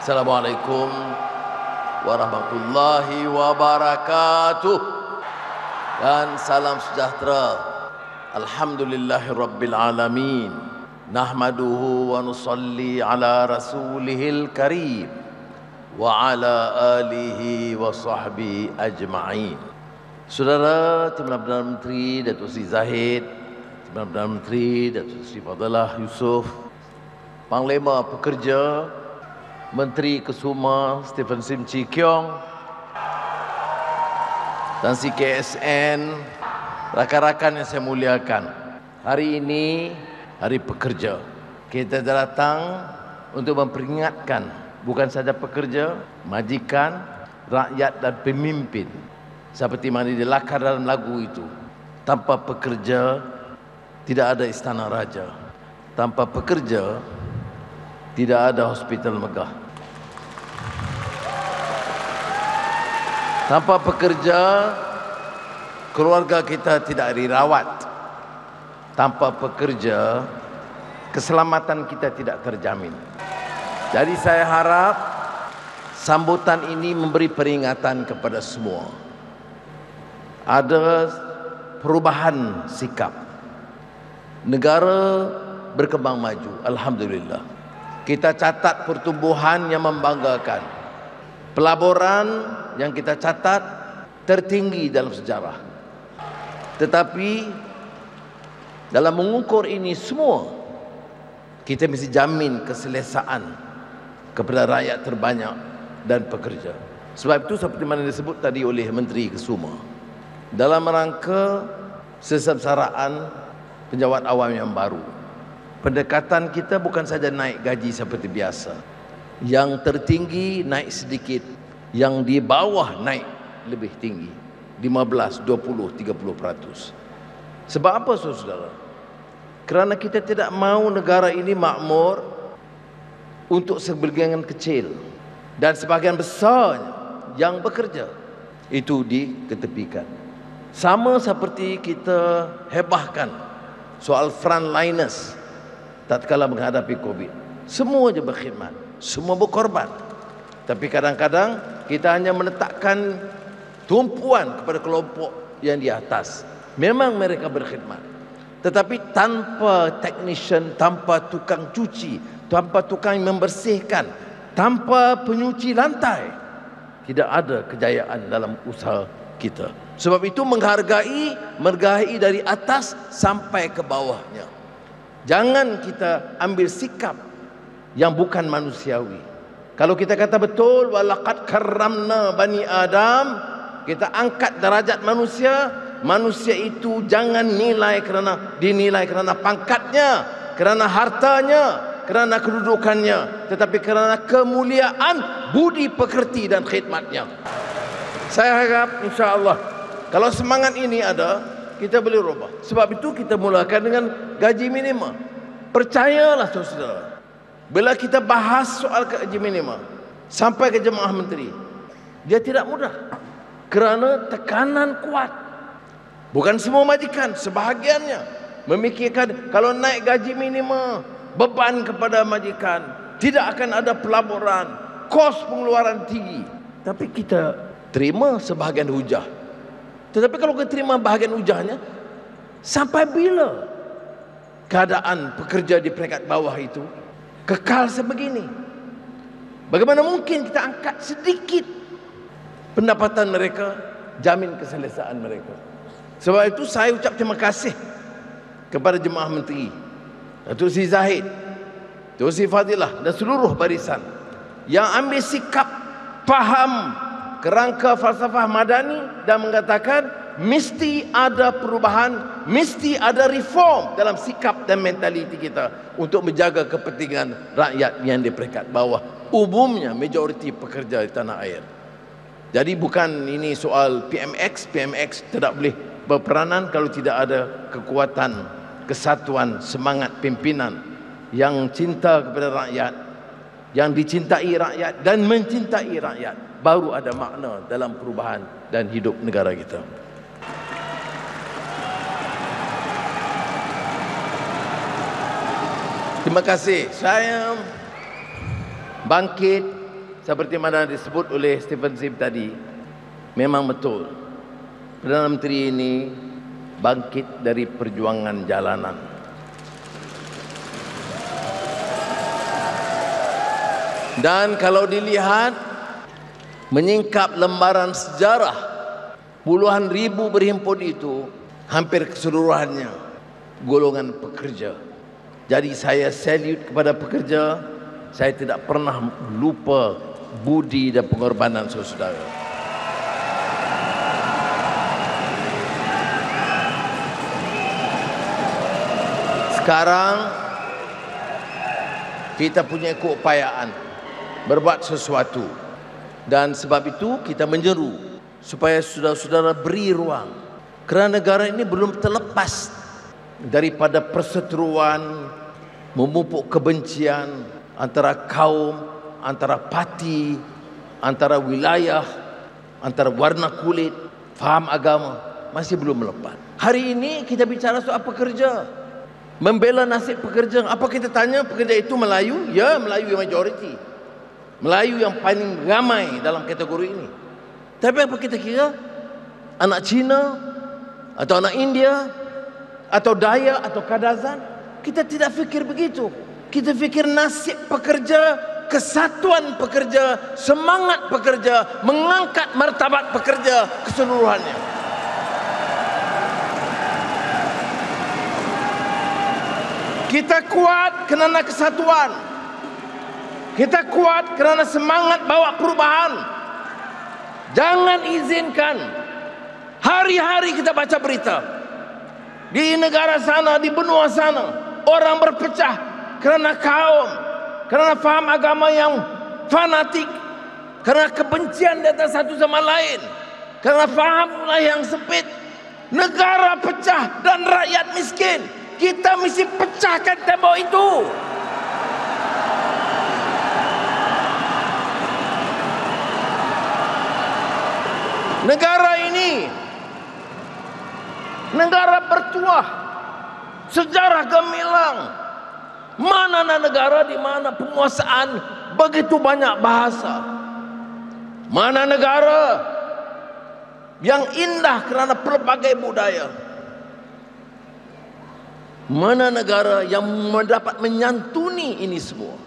Assalamualaikum warahmatullahi wabarakatuh. Dan salam sejahtera. Alhamdulillahirabbil alamin. Nahmaduhu wa nusalli ala rasulihil karim wa ala alihi wa sahbihi ajma'in. Saudara Timbalan Perdana Menteri Datuk Seri Zahid, Timbalan Perdana Menteri Datuk Seri Fadilah Yusof, Panglima Pekerja, Menteri Kesuma Stephen Sim Chee Kiong, dan CKSN, rakan-rakan yang saya muliakan. Hari ini Hari Pekerja. Kita datang untuk memperingatkan bukan saja pekerja, majikan, rakyat dan pemimpin. Seperti mana dilakar dalam lagu itu. Tanpa pekerja tidak ada istana raja. Tanpa pekerja tidak ada hospital megah. Tanpa pekerja, keluarga kita tidak dirawat. Tanpa pekerja, keselamatan kita tidak terjamin. Jadi saya harap sambutan ini memberi peringatan kepada semua. Ada perubahan sikap. Negara berkembang maju, alhamdulillah. Kita catat pertumbuhan yang membanggakan. Pelaburan yang kita catat tertinggi dalam sejarah. Tetapi dalam mengukur ini semua, kita mesti jamin keselesaan kepada rakyat terbanyak dan pekerja. Sebab itu seperti mana disebut tadi oleh Menteri Kesuma, dalam rangka sesebsaraan penjawat awam yang baru, pendekatan kita bukan saja naik gaji seperti biasa. Yang tertinggi naik sedikit, yang di bawah naik lebih tinggi, 15, 20, 30%. Sebab apa saudara? Kerana kita tidak mahu negara ini makmur untuk sebahagian kecil, dan sebahagian besar yang bekerja itu diketepikan. Sama seperti kita hebahkan soal frontliners tatkala menghadapi Covid. Semua je berkhidmat, semua berkorban. Tapi kadang-kadang kita hanya meletakkan tumpuan kepada kelompok yang di atas. Memang mereka berkhidmat, tetapi tanpa technician, tanpa tukang cuci, tanpa tukang membersihkan, tanpa penyuci lantai, tidak ada kejayaan dalam usaha kita. Sebab itu menghargai dari atas sampai ke bawahnya. Jangan kita ambil sikap yang bukan manusiawi. Kalau kita kata betul, walaqad karramna bani Adam, kita angkat derajat manusia. Manusia itu jangan dinilai kerana pangkatnya, kerana hartanya, kerana kedudukannya, tetapi kerana kemuliaan, budi pekerti dan khidmatnya. Saya harap insya-Allah kalau semangat ini ada, kita boleh rubah. Sebab itu kita mulakan dengan gaji minimum. Percayalah saudara, bila kita bahas soal gaji minimum sampai ke jemaah menteri, dia tidak mudah kerana tekanan kuat. Bukan semua majikan, sebahagiannya memikirkan kalau naik gaji minimum, beban kepada majikan, tidak akan ada pelaburan, kos pengeluaran tinggi. Tapi kita terima sebahagian hujah. Tetapi kalau kita terima bahagian hujahnya, sampai bila keadaan pekerja di peringkat bawah itu kekal sebegini? Bagaimana mungkin kita angkat sedikit pendapatan mereka, jamin keselesaan mereka? Sebab itu saya ucap terima kasih kepada jemaah menteri, Datuk Seri Zahid, Datuk Seri Fadilah dan seluruh barisan yang ambil sikap faham kerangka falsafah madani dan mengatakan mesti ada perubahan, mesti ada reform dalam sikap dan mentaliti kita untuk menjaga kepentingan rakyat yang di peringkat bawah, umumnya majoriti pekerja di tanah air. Jadi bukan ini soal PMX tidak boleh berperanan kalau tidak ada kekuatan, kesatuan, semangat pimpinan yang cinta kepada rakyat, yang dicintai rakyat dan mencintai rakyat. Baru ada makna dalam perubahan dan hidup negara kita. Terima kasih. Saya bangkit seperti mana disebut oleh Stephen Sim tadi, memang betul Perdana Menteri ini bangkit dari perjuangan jalanan. Dan kalau dilihat menyingkap lembaran sejarah, puluhan ribu berhimpun itu hampir keseluruhannya golongan pekerja. Jadi saya salute kepada pekerja. Saya tidak pernah lupa budi dan pengorbanan saudara-saudara. Sekarang kita punya keupayaan berbuat sesuatu, dan sebab itu kita menyeru supaya saudara-saudara beri ruang, kerana negara ini belum terlepas daripada perseteruan, memupuk kebencian antara kaum, antara parti, antara wilayah, antara warna kulit, faham agama, masih belum melepas. Hari ini kita bicara soal pekerja, membela nasib pekerja. Apa kita tanya pekerja itu Melayu? Ya, Melayu yang majoriti, Melayu yang paling ramai dalam kategori ini. Tapi apa kita kira? Anak Cina atau anak India atau Dayak atau Kadazan? Kita tidak fikir begitu. Kita fikir nasib pekerja, kesatuan pekerja, semangat pekerja, mengangkat martabat pekerja keseluruhannya. Kita kuat kerana kesatuan. Kita kuat kerana semangat bawa perubahan. Jangan izinkan hari-hari kita baca berita di negara sana, di benua sana, orang berpecah kerana kaum, kerana faham agama yang fanatik, kerana kebencian di antara satu sama lain, kerana faham wilayah yang sempit. Negara pecah dan rakyat miskin. Kita mesti pecahkan tembok itu. Negara ini negara bertuah, sejarah gemilang. Mana negara di mana penguasaan begitu banyak bahasa? Mana negara yang indah kerana pelbagai budaya? Mana negara yang mendapat menyantuni ini semua?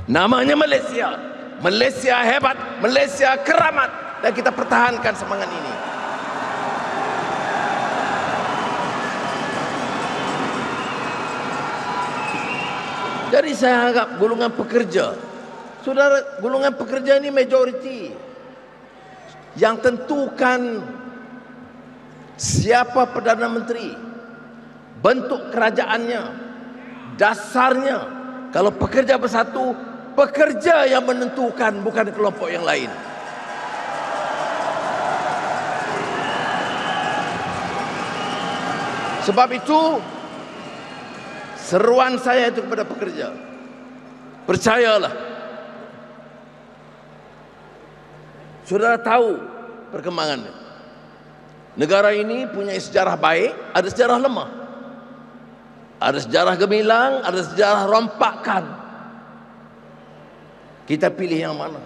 Namanya Malaysia. Malaysia hebat, Malaysia keramat, dan kita pertahankan semangat ini. Jadi saya anggap golongan pekerja, saudara, golongan pekerja ini majoriti. Yang tentukan siapa Perdana Menteri, bentuk kerajaannya, dasarnya. Kalau pekerja bersatu, pekerja yang menentukan, bukan kelompok yang lain. Sebab itu seruan saya itu kepada pekerja, percayalah. Saudara tahu perkembangannya. Negara ini punya sejarah baik, ada sejarah lemah. Ada sejarah gemilang, ada sejarah rompakan. Kita pilih yang mana?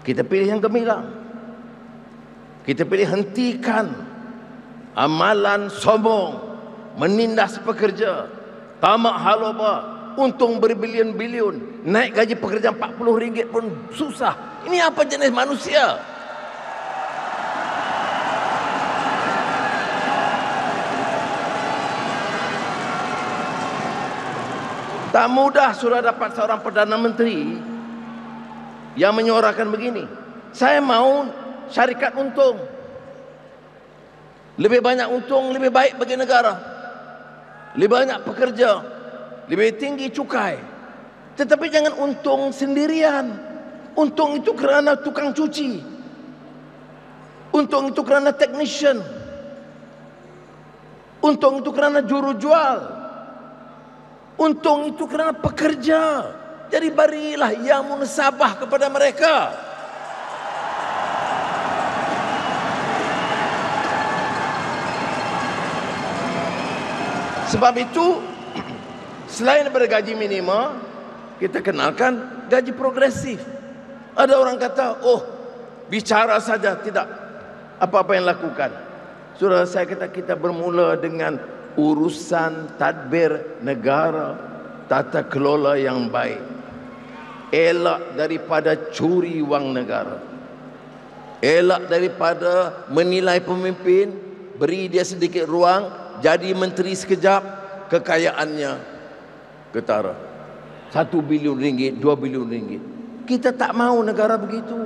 Kita pilih yang gemilang. Kita pilih hentikan amalan sombong, menindas pekerja, tamak haloba, untung berbilion-bilion, naik gaji pekerja RM40 pun susah. Ini apa jenis manusia? Tak mudah sudah dapat seorang Perdana Menteri yang menyuarakan begini. Saya mau syarikat untung. Lebih banyak untung, lebih baik bagi negara. Lebih banyak pekerja, lebih tinggi cukai. Tetapi jangan untung sendirian. Untung itu kerana tukang cuci. Untung itu kerana technician. Untung itu kerana juru jual. Untung itu kerana pekerja. Jadi berilah yang munasabah kepada mereka. Sebab itu, selain daripada gaji minima, kita kenalkan gaji progresif. Ada orang kata, oh, bicara saja, tidak apa-apa yang lakukan. Saudara, saya kata kita bermula dengan urusan tadbir negara, tata kelola yang baik. Elak daripada curi wang negara. Elak daripada menilai pemimpin, beri dia sedikit ruang, jadi menteri sekejap, kekayaannya ketara. 1 bilion ringgit, 2 bilion ringgit. Kita tak mau negara begitu.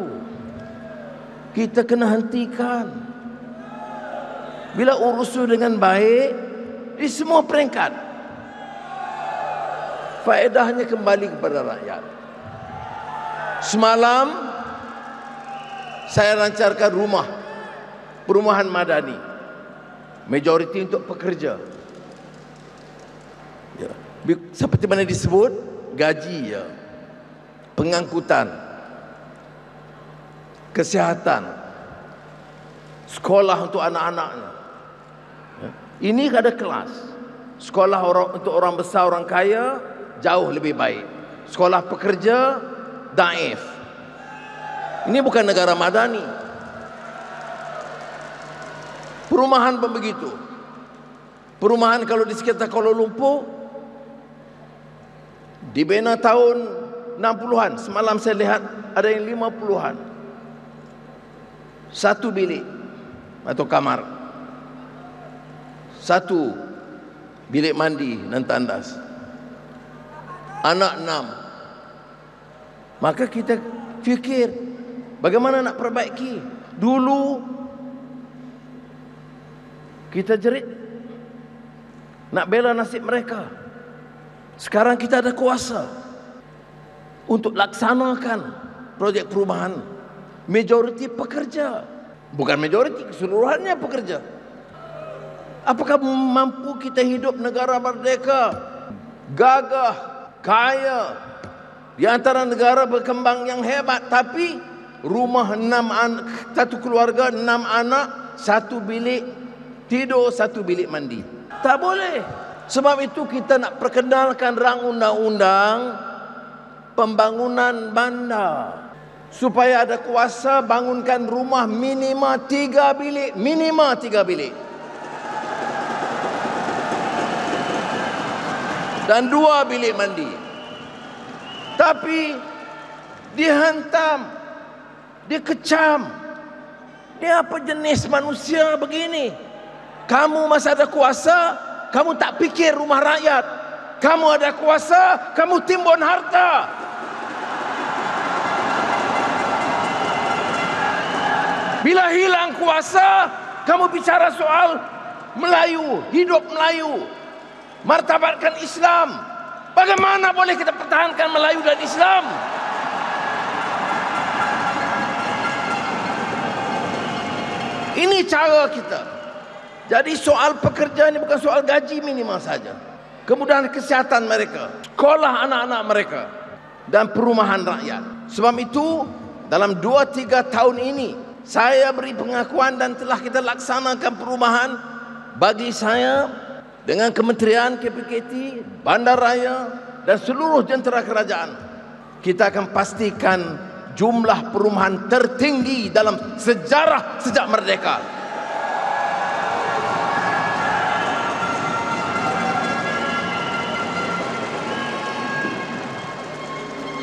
Kita kena hentikan. Bila urus dengan baik di semua peringkat, faedahnya kembali kepada rakyat. Semalam saya lancarkan perumahan madani, majoriti untuk pekerja. Ya. Seperti mana disebut, gaji, ya, pengangkutan, kesihatan, sekolah untuk anak-anaknya. Ya. Ini ada kelas. Sekolah untuk orang besar, orang kaya jauh lebih baik. Sekolah pekerja daif. Ini bukan negara madani. Perumahan pun begitu. Perumahan kalau di sekitar Kuala Lumpur dibina tahun 60-an. Semalam saya lihat ada yang 50-an. 1 bilik atau kamar, 1 bilik mandi dan tandas, anak 6. Maka kita fikir bagaimana nak perbaiki. Dulu kita jerit nak bela nasib mereka. Sekarang kita ada kuasa untuk laksanakan projek perumahan. Majoriti pekerja, bukan majoriti, keseluruhannya pekerja. Apakah mampu kita hidup negara merdeka, gagah, kaya, di antara negara berkembang yang hebat, tapi rumah 6 anak, 1 keluarga 6 anak, 1 bilik tidur, 1 bilik mandi? Tak boleh. Sebab itu kita nak perkenalkan rang undang-undang pembangunan bandar, supaya ada kuasa bangunkan rumah minima 3 bilik, minima 3 bilik, dan 2 bilik mandi. Tapi dihantam, dikecam. Dia apa jenis manusia begini? Kamu masih ada kuasa, kamu tak fikir rumah rakyat. Kamu ada kuasa, kamu timbun harta. Bila hilang kuasa, kamu bicara soal Melayu, hidup Melayu, martabatkan Islam. Bagaimana boleh kita pertahankan Melayu dan Islam? Ini cara kita. Jadi soal pekerja ini bukan soal gaji minimal saja. Kemudahan kesihatan mereka, sekolah anak-anak mereka, dan perumahan rakyat. Sebab itu dalam 2-3 tahun ini saya beri pengakuan dan telah kita laksanakan perumahan. Bagi saya, dengan Kementerian KPKT, Bandaraya dan seluruh jentera kerajaan, kita akan pastikan jumlah perumahan tertinggi dalam sejarah sejak merdeka.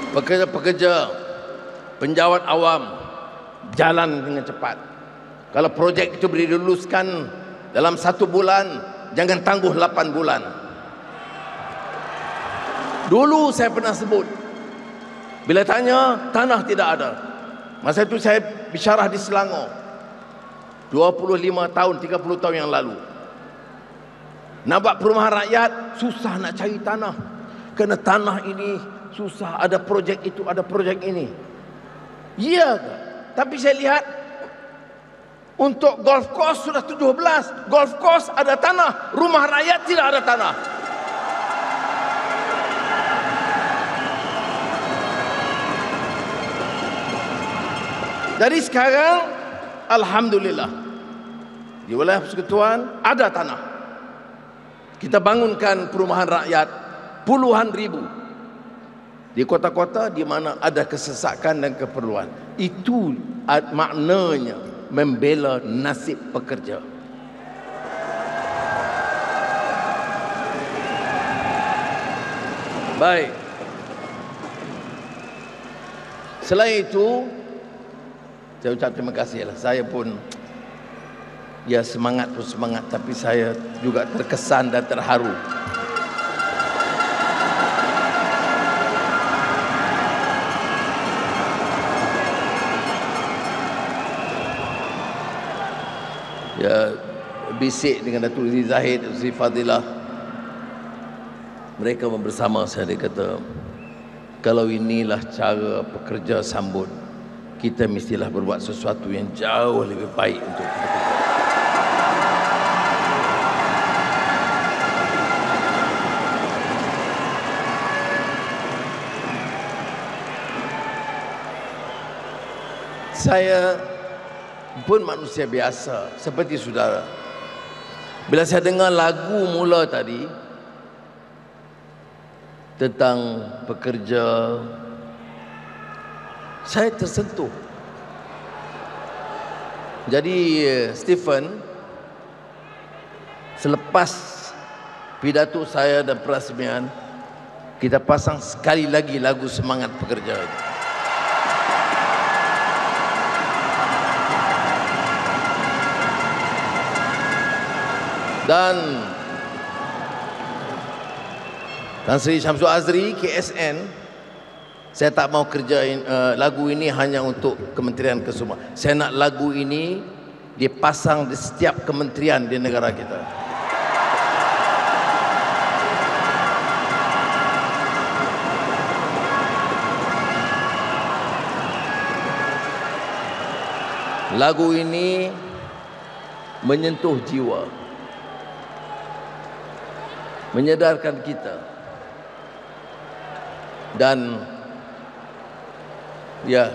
Pekerja-pekerja, penjawat awam, jalan dengan cepat. Kalau projek itu diluluskan dalam 1 bulan, jangan tangguh 8 bulan. Dulu saya pernah sebut, bila tanya, tanah tidak ada. Masa itu saya bisyarah di Selangor 25 tahun, 30 tahun yang lalu. Nak buat perumahan rakyat, susah nak cari tanah. Kerana tanah ini susah, ada projek itu, ada projek ini. Ya, tapi saya lihat untuk golf course sudah 17. Golf course ada tanah, rumah rakyat tidak ada tanah. Jadi sekarang alhamdulillah di wilayah Persekutuan ada tanah. Kita bangunkan perumahan rakyat puluhan ribu. di kota-kota di mana ada kesesakan dan keperluan. Itu maknanya membela nasib pekerja. Baik. Selain itu, saya ucap terima kasih lah. Saya pun, ya semangat pun semangat, tapi saya juga terkesan dan terharu. Ya, bisik dengan Datuk Seri Zahid, Datuk Seri Fadilah. Mereka bersama saya, dia kata, kalau inilah cara pekerja sambut, kita mestilah berbuat sesuatu yang jauh lebih baik untuk pekerja. Saya pun manusia biasa seperti saudara. Bila saya dengar lagu mula tadi tentang pekerja, saya tersentuh. Jadi Stephen, selepas pidato saya dan perasmian, kita pasang sekali lagi lagu Semangat Pekerja. Dan Tan Sri Syamsul Azri, KSN, saya tak mau kerjain lagu ini hanya untuk Kementerian Kesuma. Saya nak lagu ini dipasang di setiap kementerian di negara kita. Lagu ini menyentuh jiwa, menyedarkan kita, dan ya,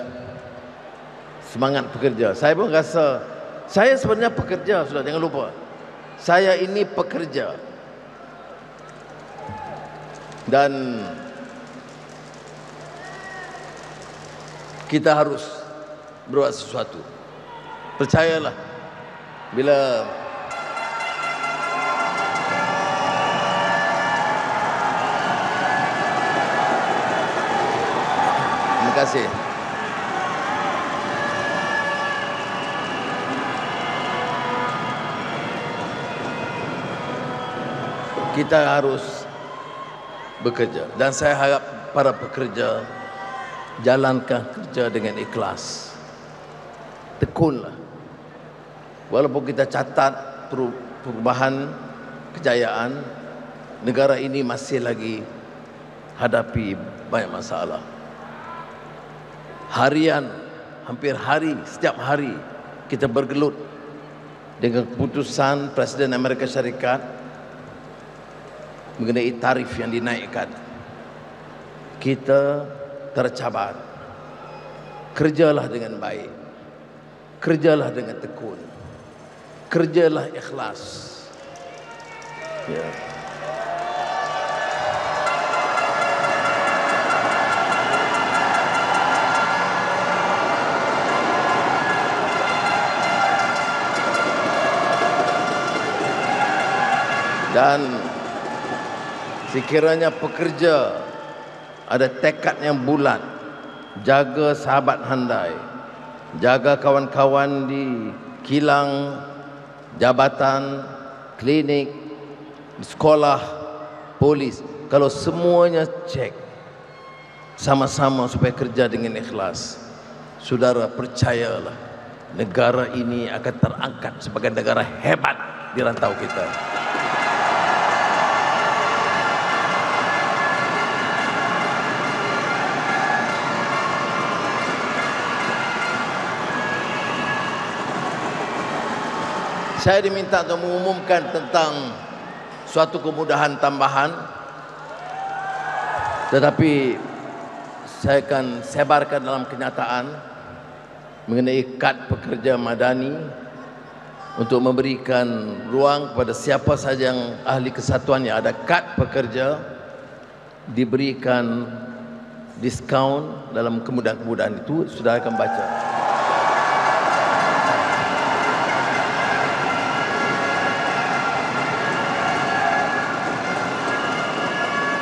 semangat pekerja. Saya pun rasa saya sebenarnya pekerja, sudah, jangan lupa. Saya ini pekerja. Dan kita harus berbuat sesuatu. Percayalah, bila terima kasih. Kita harus bekerja, dan saya harap para pekerja jalankan kerja dengan ikhlas. Tekunlah. Walaupun kita catat perubahan kejayaan, negara ini masih lagi hadapi banyak masalah. Harian, hampir hari, setiap hari kita bergelut dengan keputusan Presiden Amerika Syarikat mengenai tarif yang dinaikkan. Kita tercabar. Kerjalah dengan baik, kerjalah dengan tekun, kerjalah ikhlas. Ya. Dan sekiranya pekerja ada tekad yang bulat, jaga sahabat handai, jaga kawan-kawan di kilang, jabatan, klinik, sekolah, polis. Kalau semuanya cek sama-sama supaya kerja dengan ikhlas, saudara percayalah, negara ini akan terangkat sebagai negara hebat di rantau kita. Saya diminta untuk mengumumkan tentang suatu kemudahan tambahan, tetapi saya akan sebarkan dalam kenyataan mengenai kad pekerja madani untuk memberikan ruang kepada siapa sahaja yang ahli kesatuan yang ada kad pekerja diberikan diskaun dalam kemudahan-kemudahan itu, saudara akan baca.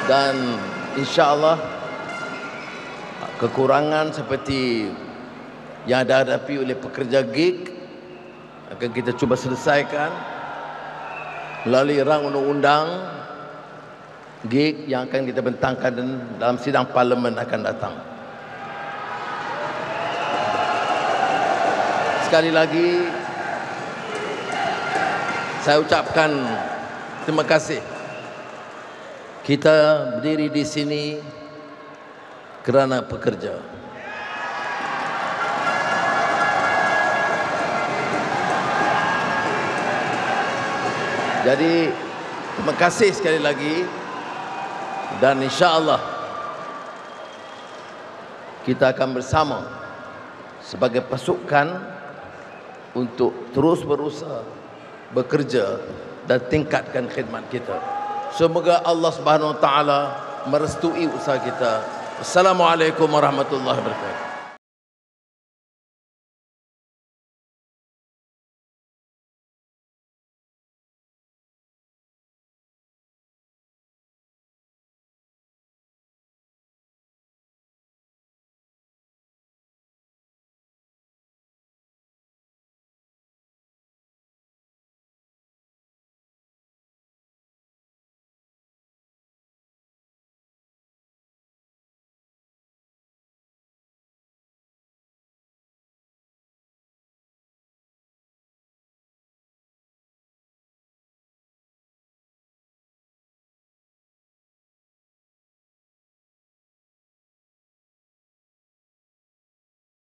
Dan insya-Allah kekurangan seperti yang dihadapi oleh pekerja gig akan kita cuba selesaikan melalui rang undang-undang gig yang akan kita bentangkan dalam sidang parlimen akan datang. Sekali lagi saya ucapkan terima kasih. Kita berdiri di sini kerana pekerja. Jadi terima kasih sekali lagi, dan insya-Allah kita akan bersama sebagai pasukan untuk terus berusaha bekerja dan tingkatkan khidmat kita. Semoga Allah Subhanahu Wa Taala merestui usaha kita. Assalamualaikum warahmatullahi wabarakatuh.